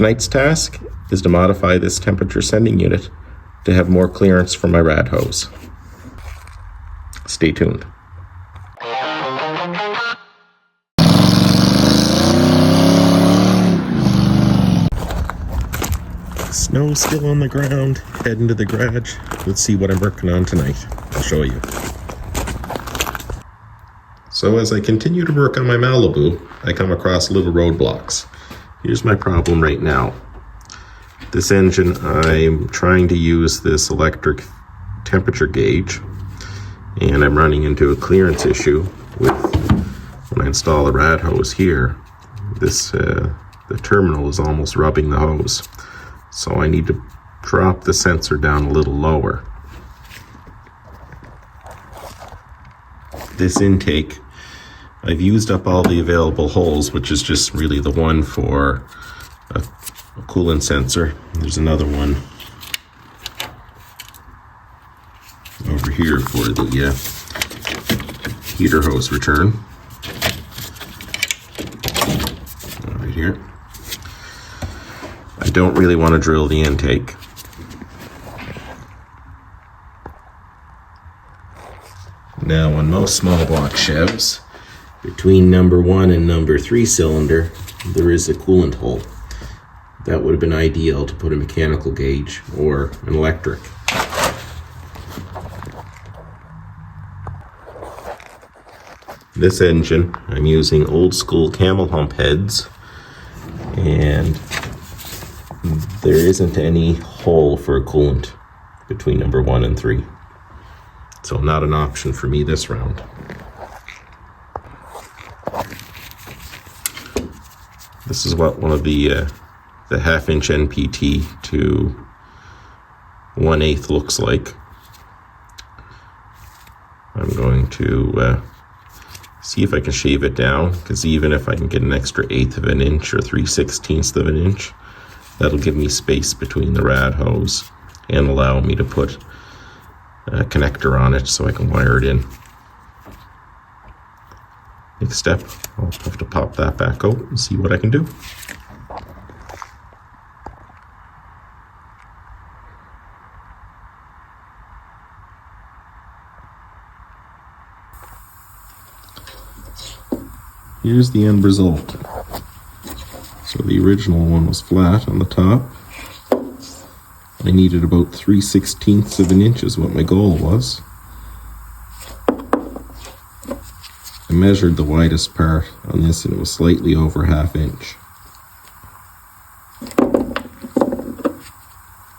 Tonight's task is to modify this temperature sending unit to have more clearance for my rad hose. Stay tuned. Snow's still on the ground, heading to the garage. Let's see what I'm working on tonight. I'll show you. So as I continue to work on my Malibu, I come across little roadblocks. Here's my problem right now. This engine, I'm trying to use this electric temperature gauge, and I'm running into a clearance issue with when I install the rad hose here. The terminal is almost rubbing the hose. So I need to drop the sensor down a little lower. This intake, I've used up all the available holes, which is just really the one for a coolant sensor. There's another one over here for the heater hose return. Right here. I don't really want to drill the intake. Now on most small block Chevs, between number 1 and number 3 cylinder, there is a coolant hole. That would have been ideal to put a mechanical gauge or an electric. This engine, I'm using old school camel hump heads, and there isn't any hole for a coolant between number 1 and 3. So not an option for me this round. This is what one of the half-inch NPT to 1/8 looks like. I'm going to see if I can shave it down, because even if I can get an extra 1/8 of an inch or 3/16 of an inch, that'll give me space between the rad hose and allow me to put a connector on it so I can wire it in. Next step, I'll have to pop that back out and see what I can do. Here's the end result. So the original one was flat on the top. I needed about 3/16 of an inch is what my goal was. I measured the widest part on this and it was slightly over 1/2 inch.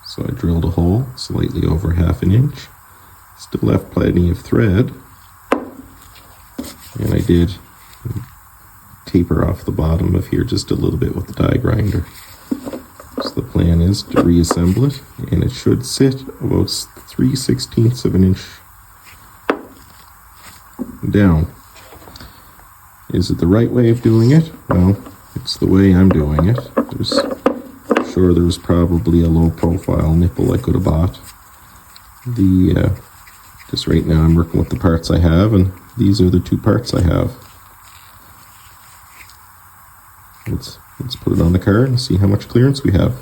So I drilled a hole slightly over 1/2 an inch. Still left plenty of thread. And I did taper off the bottom of here just a little bit with the die grinder. So the plan is to reassemble it, and it should sit about 3/16 of an inch down. Is it the right way of doing it? Well, it's the way I'm doing it. There was probably a low profile nipple I could have bought. Just right now I'm working with the parts I have, and these are the 2 parts I have. Let's put it on the car and see how much clearance we have.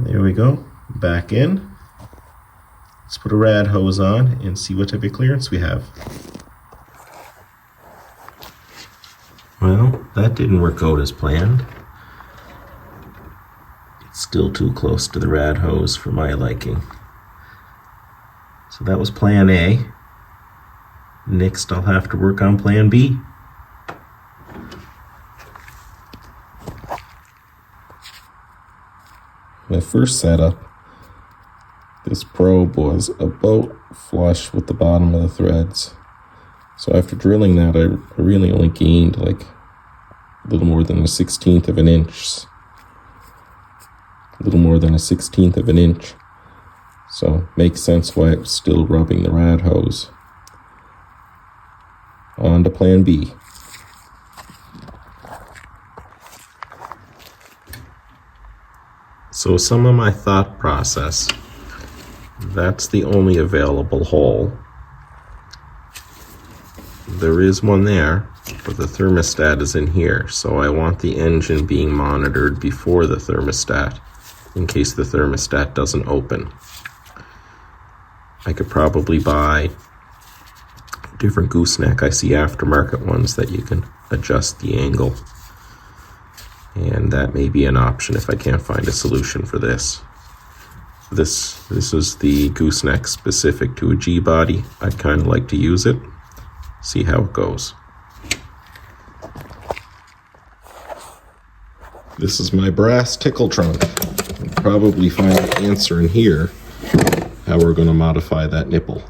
There we go, back in. Let's put a rad hose on and see what type of clearance we have. Well, that didn't work out as planned. It's still too close to the rad hose for my liking. So that was plan A. Next I'll have to work on plan B. my first setup, this probe was about flush with the bottom of the threads. So after drilling that, I really only gained like a little more than a 1/16 of an inch. A little more than a 1/16 of an inch. So makes sense why it was still rubbing the rad hose. On to plan B. So some of my thought process. That's the only available hole. There is one there, but the thermostat is in here, so I want the engine being monitored before the thermostat in case the thermostat doesn't open. I could probably buy different gooseneck. I see aftermarket ones that you can adjust the angle, and that may be an option if I can't find a solution for this. This is the gooseneck specific to a G body. I'd kind of like to use it, see how it goes. This is my brass tickle trunk. You'll probably find the answer in here, how we're going to modify that nipple.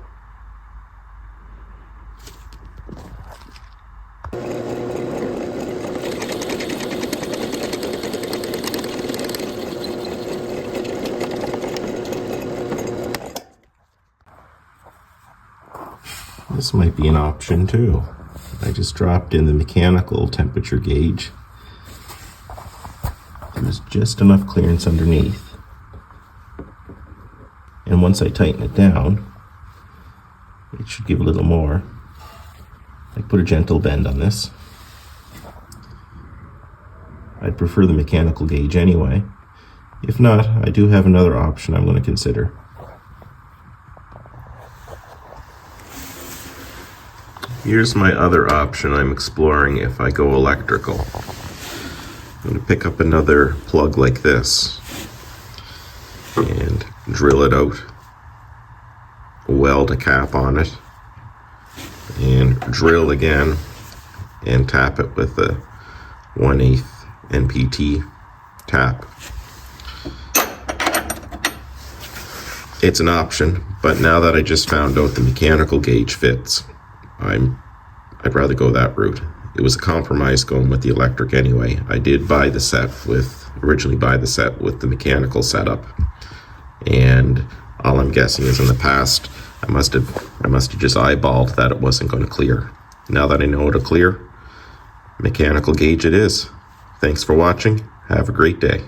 This might be an option too. I just dropped in the mechanical temperature gauge. There's just enough clearance underneath. And once I tighten it down, it should give a little more. I put a gentle bend on this. I'd prefer the mechanical gauge anyway. If not, I do have another option I'm going to consider. Here's my other option I'm exploring if I go electrical. I'm going to pick up another plug like this and drill it out, weld a cap on it, and drill again and tap it with a 1/8 NPT tap. It's an option, but now that I just found out the mechanical gauge fits, I'd rather go that route. It was a compromise going with the electric anyway. I did originally buy the set with the mechanical setup, and all I'm guessing is in the past I must have just eyeballed that it wasn't going to clear. Now that I know it'll clear, mechanical gauge it is. Thanks for watching. Have a great day.